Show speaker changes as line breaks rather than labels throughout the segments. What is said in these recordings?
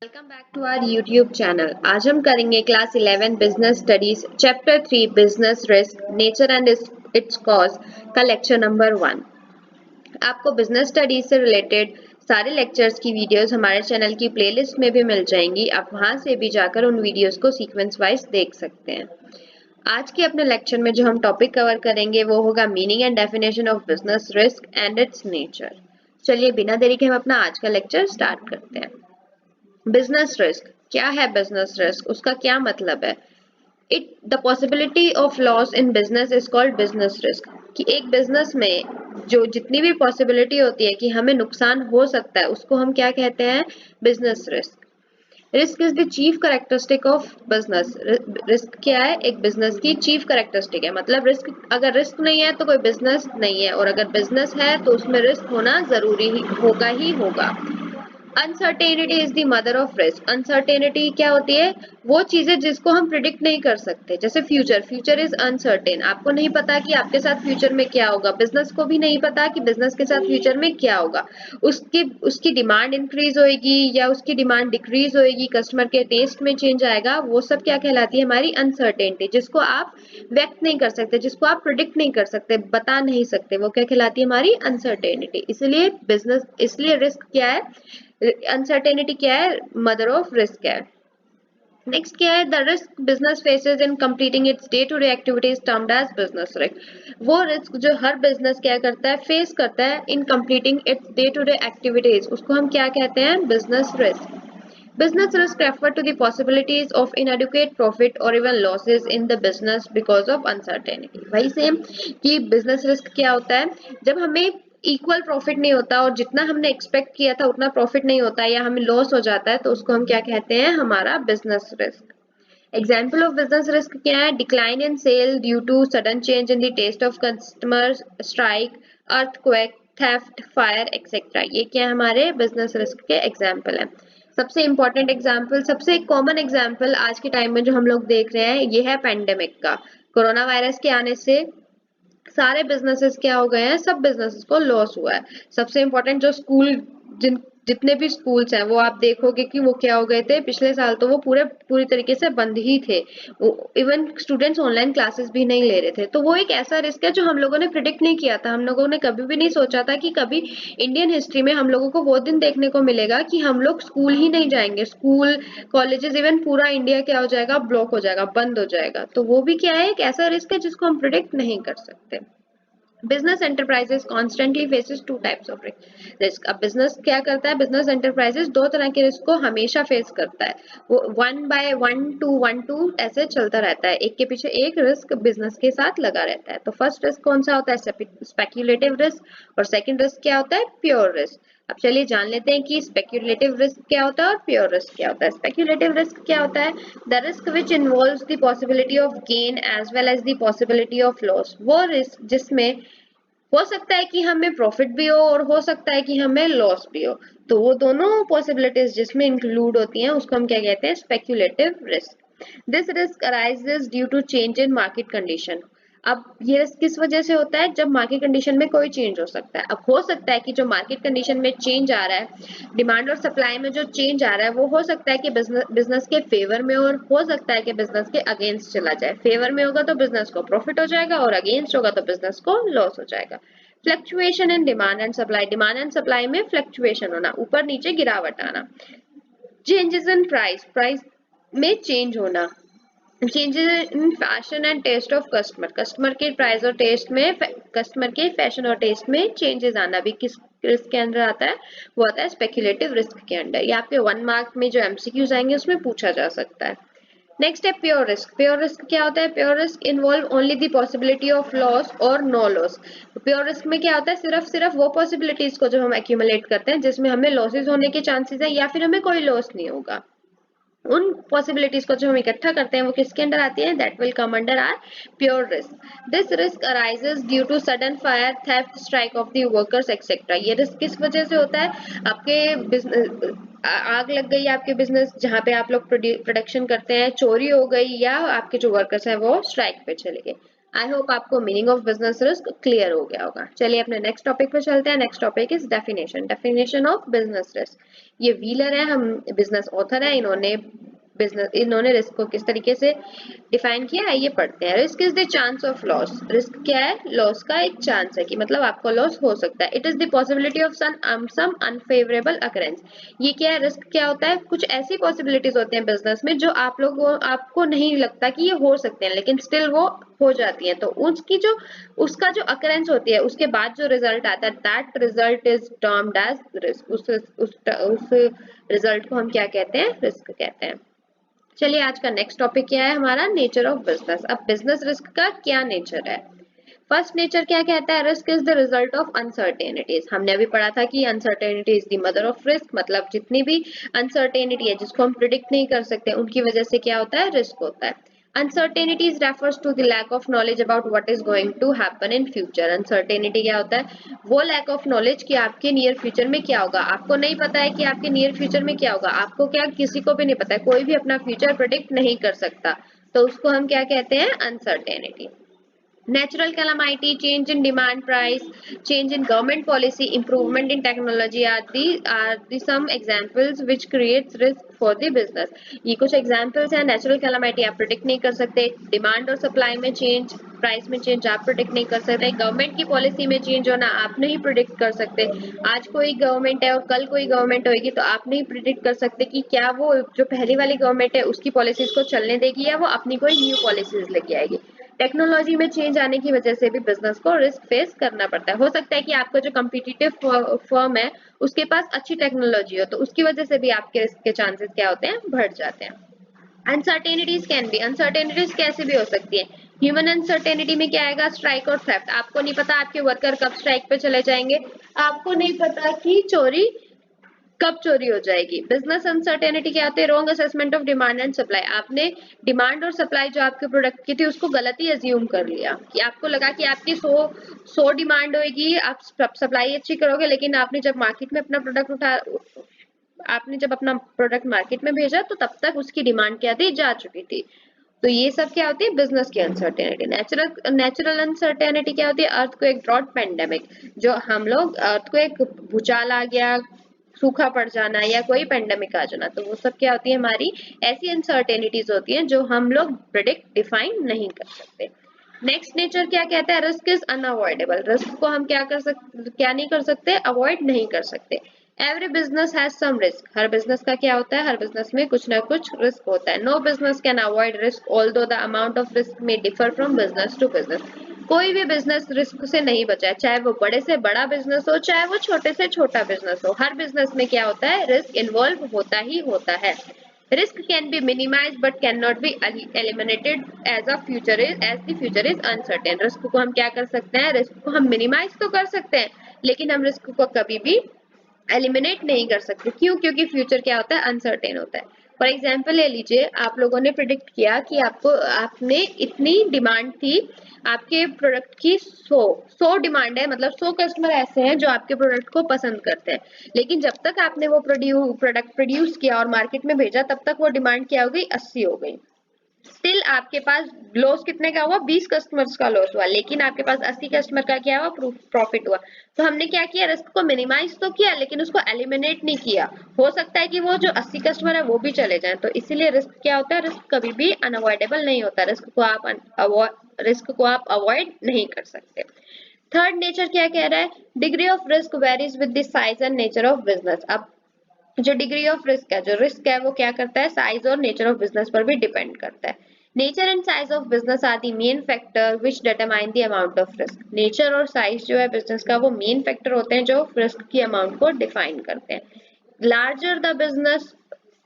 Welcome back to our YouTube channel. आज हम करेंगे class 11 business studies chapter 3 business risk nature and its cause का lecture number 1। आपको business studies से related सारे लेक्चर्स की वीडियोस हमारे चैनल की प्लेलिस्ट में भी मिल जाएंगी। आप वहां से भी जाकर उन वीडियोस को सीक्वेंस वाइज देख सकते हैं। आज के अपने लेक्चर में जो हम टॉपिक कवर करेंगे वो होगा meaning and definition of business risk and it's nature. चलिए बिना देरी के हम अपना आज का लेक्चर स्टार्ट करते हैं। बिजनेस रिस्क क्या है? बिजनेस रिस्क उसका क्या मतलब है? It the possibility of loss in business is called business risk. कि एक बिजनेस में जो जितनी भी पॉसिबिलिटी होती है कि हमें नुकसान हो सकता है उसको हम क्या कहते हैं? Business risk. Risk is the chief characteristic of business. Risk क्या है? एक बिजनेस की चीफ करेक्टरिस्टिक है। मतलब रिस्क, अगर रिस्क नहीं है तो कोई बिजनेस नहीं है, और अगर बिजनेस है तो उसमें रिस्क होना जरूरी ही होगा। Uncertainty is the mother of risk. Uncertainty क्या होती है? वो चीजें जिसको हम प्रिडिक्ट नहीं कर सकते, जैसे फ्यूचर इज अनसर्टेन। आपको नहीं पता कि आपके साथ फ्यूचर में क्या होगा, बिजनेस को भी नहीं पता कि बिजनेस के साथ फ्यूचर में क्या होगा। उसकी डिमांड इंक्रीज होएगी या उसकी डिमांड डिक्रीज होएगी, कस्टमर के टेस्ट में चेंज आएगा, वो सब क्या कहलाती है? हमारी अनसर्टेनिटी, जिसको आप व्यक्त नहीं कर सकते, जिसको आप प्रिडिक्ट नहीं कर सकते, बता नहीं सकते, वो क्या कहलाती है? हमारी अनसर्टेनिटी। इसलिए रिस्क क्या है? अनसर्टेनिटी क्या है? मदर ऑफ रिस्क है। नेक्स्ट क्या है? The risk business faces in completing its day to day activities termed as business risk. वो रिस्क जो हर बिजनेस क्या करता है? फेस करता है in completing its day to day activities, उसको हम क्या कहते हैं? Business risk. Business risk refer to the possibilities of inadequate profit or even losses in the business because of uncertainty। वही सेम कि business risk क्या होता है? जब हमें इक्वल प्रॉफिट नहीं होता और जितना हमने एक्सपेक्ट किया था उतना प्रॉफिट नहीं होता या हमें लॉस हो जाता है, तो उसको हम क्या कहते हैं? हमारा business risk. Example of business risk क्या है? Decline in sale due to sudden change in the taste of customers, strike, earthquake, theft, fire etcetera. ये क्या है? हमारे बिजनेस रिस्क के एग्जाम्पल है। सबसे इंपॉर्टेंट एग्जाम्पल, सबसे कॉमन एग्जाम्पल आज के टाइम में जो हम लोग देख रहे हैं, ये है पेंडेमिक का। कोरोना वायरस के आने से सारे बिजनेसेस क्या हो गए हैं? सब बिजनेसेस को लॉस हुआ है। सबसे इंपॉर्टेंट जो जितने भी स्कूल्स हैं वो आप देखोगे कि वो क्या हो गए थे पिछले साल, तो वो पूरी तरीके से बंद ही थे। इवन स्टूडेंट्स ऑनलाइन क्लासेस भी नहीं ले रहे थे। तो वो एक ऐसा रिस्क है जो हम लोगों ने प्रिडिक्ट नहीं किया था। हम लोगों ने कभी भी नहीं सोचा था कि कभी इंडियन हिस्ट्री में हम लोगों को वो दिन देखने को मिलेगा कि हम लोग स्कूल ही नहीं जाएंगे। स्कूल, कॉलेजेस, इवन पूरा इंडिया क्या हो जाएगा? ब्लॉक हो जाएगा, बंद हो जाएगा। तो वो भी क्या है? एक ऐसा रिस्क है जिसको हम प्रिडिक्ट नहीं कर सकते। Business enterprises constantly faces two types of risk. अब बिजनेस क्या करता है? बिजनेस एंटरप्राइजेस दो तरह के रिस्क को हमेशा फेस करता है। वो वन बाय वन टू ऐसे चलता रहता है, एक के पीछे एक रिस्क बिजनेस के साथ लगा रहता है। तो फर्स्ट रिस्क कौन सा होता है? Speculative risk. और सेकंड रिस्क क्या होता है? Pure risk. अब चलिए जान लेते हैं कि स्पेक्यूलेटिव रिस्क क्या होता है और प्योर रिस्क क्या होता है। स्पेक्यूलेटिव रिस्क क्या होता है? The risk which involves the possibility of gain as well as the possibility of loss. वो रिस्क जिसमें हो सकता है कि हमें प्रॉफिट भी हो और हो सकता है कि हमें लॉस भी हो। तो वो दोनों पॉसिबिलिटीज जिसमें इंक्लूड होती हैं उसको हम क्या कहते हैं? Speculative risk. This risk arises due to change in market condition. अब ये रिस्क किस वजह से होता है? जब मार्केट कंडीशन में कोई चेंज हो सकता है। अब हो सकता है कि जो मार्केट कंडीशन में चेंज आ रहा है, डिमांड और सप्लाई में जो चेंज आ रहा है, वो हो सकता है कि बिजनेस के फेवर में और हो सकता है कि बिजनेस के अगेंस्ट चला जाए। फेवर में होगा तो बिजनेस को प्रॉफिट हो जाएगा और अगेंस्ट होगा तो बिजनेस को लॉस हो जाएगा। Fluctuation in demand and supply. Demand and supply में फ्लक्चुएशन होना, ऊपर नीचे गिरावट आना। चेंजेस इन प्राइस में चेंज होना। Changes in fashion and taste of customer के प्राइस और टेस्ट में, कस्टमर के फैशन और टेस्ट में चेंजेस आना भी किस रिस्क के अंदर आता है? वो आता है स्पेक्यूलेटिव रिस्क के अंदर। ये आपके 1 मार्क में जो एमसीक्यूज आएंगे उसमें पूछा जा सकता है। नेक्स्ट है प्योर रिस्क। प्योर रिस्क क्या होता है? Pure risk involve only the possibility of loss और नो लॉस। प्योर रिस्क में क्या होता है? सिर्फ वो पॉसिबिलिटीज को जब हम एक्यूमुलेट करते हैं जिसमें हमें लॉसेस होने के चांसेस है या फिर हमें कोई लॉस नहीं होगा, उन पॉसिबिलिटीज को जो हम इकट्ठा करते हैं वो किसके अंदर आती है? That will come under are pure risk. This risk arises due to sudden fire, theft, strike of the workers etcetera. ये रिस्क किस वजह से होता है? आपके आग लग गई आपके बिजनेस जहां पे आप लोग प्रोडक्शन करते हैं, चोरी हो गई, या आपके जो वर्कर्स हैं वो स्ट्राइक पे चले गए। आई होप आपको meaning of business risk clear हो गया होगा। चलिए अपने नेक्स्ट टॉपिक पे चलते हैं। Next topic is definition of business risk. ये व्हीलर है, हम बिजनेस ऑथर है, इन्होंने रिस्क को किस तरीके से डिफाइन किया है ये पढ़ते हैं। Risk is the chance of loss. Risk क्या है? लॉस का एक चांस है कि मतलब आपको लॉस हो सकता है। It is the possibility of some unfavourable occurrence. ये क्या है? रिस्क क्या होता है? कुछ ऐसी पॉसिबिलिटीज होते हैं बिजनेस में जो आपको नहीं लगता कि ये हो सकते हैं, लेकिन स्टिल वो हो जाती है। तो उसका जो अकरेंस होती है, उसके बाद जो रिजल्ट आता है, that result is termed as risk. उस रिजल्ट को हम क्या कहते हैं? रिस्क कहते हैं। चलिए आज का नेक्स्ट टॉपिक क्या है हमारा? Nature of business. अब बिजनेस रिस्क का क्या नेचर है? फर्स्ट नेचर क्या कहता है? Risk is the result of uncertainties. हमने अभी पढ़ा था कि uncertainty is the mother of risk, मतलब जितनी भी अनसर्टेनिटी है जिसको हम प्रिडिक्ट नहीं कर सकते, उनकी वजह से क्या होता है? रिस्क होता है। Uncertainties refers to the lack of knowledge about what is going to happen in future. Uncertainty क्या होता है? वो lack of knowledge कि आपके नियर फ्यूचर में क्या होगा। आपको नहीं पता है कि आपके नियर फ्यूचर में क्या होगा। आपको क्या, किसी को भी नहीं पता है, कोई भी अपना फ्यूचर प्रिडिक्ट नहीं कर सकता, तो उसको हम क्या कहते हैं? Uncertainty. Natural calamity, change in demand price, change in government policy, improvement in technology are the some examples which creates risk for the business. ये कुछ examples हैं। Natural calamity आप predict नहीं कर सकते, demand और supply में change, प्राइस में चेंज आप प्रोडिक्ट नहीं कर सकते, गवर्नमेंट की पॉलिसी में चेंज होना आप नहीं प्रिडिक्ट कर सकते। आज कोई गवर्नमेंट है और कल कोई गवर्नमेंट होगी, तो आप नहीं प्रिडिक्ट कर सकते कि क्या वो जो पहली वाली गवर्नमेंट है उसकी पॉलिसीज को चलने देगी या वो अपनी कोई न्यू पॉलिसीज लेके आएगी। टेक्नोलॉजी में चेंज आने की वजह से भी बिजनेस को रिस्क फेस करना पड़ता है। हो सकता है कि आपका जो कम्पिटिटिव फर्म है उसके पास अच्छी टेक्नोलॉजी हो, तो उसकी वजह से भी आपके रिस्क के चांसेस क्या होते हैं? बढ़ जाते हैं। अनसर्टेनिटीज कैन बी, अनसर्टेनिटीज कैसे भी हो सकती है। ह्यूमन अनसर्टेनिटी में क्या आएगा? स्ट्राइक और थेफ्ट। आपको नहीं पता आपके वर्कर कब स्ट्राइक पे चले जाएंगे, आपको नहीं पता कि चोरी कब चोरी हो जाएगी। बिजनेस अनसर्टेनिटी क्या होती है? Wrong assessment of demand and supply. आपने डिमांड और सप्लाई जो आपके प्रोडक्ट की थी उसको गलत ही अज्यूम कर लिया, कि आपको लगा कि आपकी 100 डिमांड होगी, आप सप्लाई अच्छी करोगे, लेकिन आपने जब अपना प्रोडक्ट मार्केट में भेजा तो तब तक उसकी डिमांड क्या थी? जा चुकी थी। तो ये सब क्या होती है? बिजनेस की अनसर्टेनिटी। नेचुरल अनसर्टेनिटी क्या होती है? Earthquake, drought, pandemic. जो हम लोग अर्थक्वेक, भूचाल आ गया, सूखा पड़ जाना या कोई पेंडेमिक आ जाना, तो वो सब क्या होती है? हमारी ऐसी अनसर्टेनिटीज होती हैं जो हम लोग प्रिडिक्ट, डिफाइन नहीं कर सकते। नेक्स्ट नेचर क्या कहता है? Risk is unavoidable. रिस्क को हम क्या नहीं कर सकते? अवॉइड नहीं कर सकते। Every business has some risk. हर बिजनेस का क्या होता है? हर बिजनेस में कुछ ना कुछ रिस्क होता है। No business can avoid risk although the amount of risk में differ from business to business. कोई भी बिजनेस रिस्क से नहीं बचा है, चाहे वो बड़े से बड़ा बिजनेस हो, चाहे वो छोटे से छोटा बिजनेस हो। हर बिजनेस में क्या होता है? रिस्क इन्वॉल्व होता ही होता है। Risk can be minimise but can not be eliminated as the future is uncertain. Risk को हम क्या कर सकते हैं? रिस्क को हम मिनिमाइज तो कर सकते हैं, लेकिन हम रिस्क को कभी भी एलिमिनेट नहीं कर सकते। क्यों? क्योंकि फ्यूचर क्या होता है? अनसर्टेन होता है। फॉर एग्जाम्पल ले लीजिए, आप लोगों ने प्रिडिक्ट किया कि आपने इतनी डिमांड थी आपके प्रोडक्ट की, 100 डिमांड है, मतलब 100 कस्टमर ऐसे हैं जो आपके प्रोडक्ट को पसंद करते हैं, लेकिन जब तक आपने वो प्रोडक्ट प्रोड्यूस किया और मार्केट में भेजा, तब तक वो डिमांड क्या हो गई? 80 हो गई। स्टिल आपके पास लॉस कितने का हुआ? 20 कस्टमर्स का लॉस हुआ, लेकिन आपके पास 80 कस्टमर का क्या हुआ? प्रॉफिट हुआ। तो हमने क्या किया? रिस्क को मिनिमाइज तो किया, लेकिन उसको एलिमिनेट नहीं किया। हो सकता है कि वो जो 80 कस्टमर है वो भी चले जाएं, तो इसीलिए रिस्क क्या होता है? रिस्क कभी भी अनअवॉइडेबल नहीं होता। रिस्क को आप अवॉइड नहीं कर सकते। थर्ड नेचर क्या कह रहा है? Degree of risk varies with the size and nature of business. अब जो डिग्री ऑफ रिस्क है, जो रिस्क है, वो क्या करता है? साइज और नेचर ऑफ बिजनेस पर भी डिपेंड करता है। Nature and size of business are the main factor which determine the amount of risk. Nature और साइज जो है बिजनेस का, वो मेन फैक्टर होते हैं जो रिस्क की अमाउंट को डिफाइन करते हैं। Larger the business,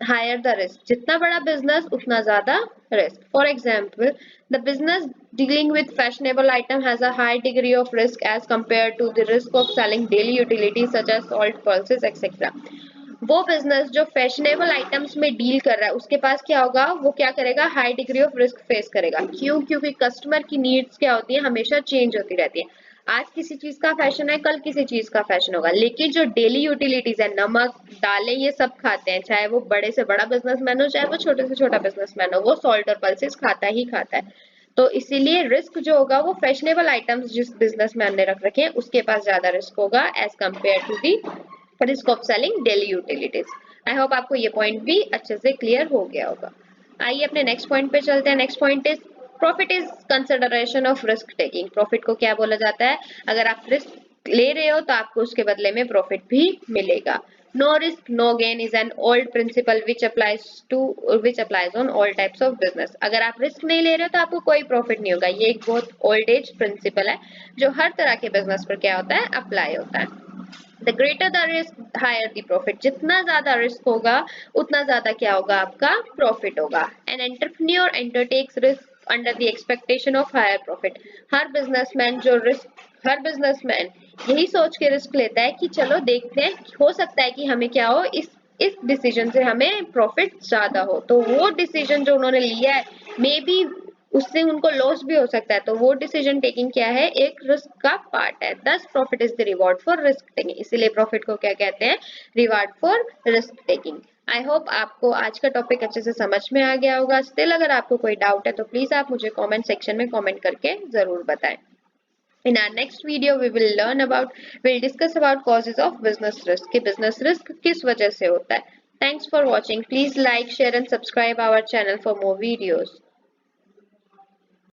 higher the risk. जितना बड़ा बिजनेस उतना ज्यादा risk. For example, the business dealing with fashionable item has a high degree of risk as compared to the risk of selling daily utilities such as salt, pulses, etc. वो business जो fashionable items में deal कर रहा है, उसके पास क्या होगा? वो क्या करेगा? High degree of risk face करेगा। क्यों? क्योंकि कस्टमर की नीड्स क्या होती है? हमेशा चेंज होती रहती है। आज किसी चीज का फैशन है, कल किसी चीज का फैशन होगा, लेकिन जो डेली यूटिलिटीज है, नमक, दालें, ये सब खाते हैं, चाहे वो बड़े से बड़ा बिजनेसमैन हो, चाहे वो छोटे से छोटा बिजनेसमैन हो, वो सॉल्ट और पल्सेस खाता ही खाता है। तो इसीलिए रिस्क जो होगा वो फैशनेबल आइटम्स जिस बिजनेसमैन ने रख रखे हैं उसके पास ज्यादा रिस्क होगा as compare to the risk of selling daily utilities. I hope आपको ये पॉइंट भी अच्छे से क्लियर हो गया होगा। आइए अपने नेक्स्ट पॉइंट पे चलते हैं। Next point is profit is consideration of risk taking. Profit को क्या बोला जाता है? अगर आप रिस्क ले रहे हो तो आपको उसके बदले में प्रॉफिट भी मिलेगा। No risk no gain is an old principle which applies on all types of business. अगर आप रिस्क नहीं ले रहे हो तो आपको कोई प्रॉफिट नहीं होगा। ये एक बहुत ओल्ड एज प्रिंसिपल है जो हर तरह के बिजनेस पर क्या होता है? अप्लाई होता है। The greater the risk higher the profit. जितना ज्यादा रिस्क होगा उतना ज्यादा क्या होगा? आपका प्रॉफिट होगा। An entrepreneur undertakes risk under the expectation of higher profit. हर बिजनेसमैन यही सोच के रिस्क लेता है कि चलो देखते हैं, हो सकता है कि हमें क्या हो, इस डिसीजन से हमें प्रॉफिट ज्यादा हो। तो वो डिसीजन जो उन्होंने लिया है मे बी उससे उनको लॉस भी हो सकता है। तो वो डिसीजन टेकिंग क्या है? एक रिस्क का पार्ट है। दस profit is the reward for risk taking. इसीलिए प्रॉफिट को क्या कहते हैं? Reward for risk taking. I hope आपको आज का टॉपिक अच्छे से समझ में आ गया होगा। स्टिल अगर आपको कोई डाउट है तो प्लीज आप मुझे कमेंट सेक्शन में कमेंट करके जरूर बताएं। In our next video, we'll discuss about causes of business risk. कि business risk किस वजह से होता है? Thanks for watching. Please like, share and subscribe our channel for more videos.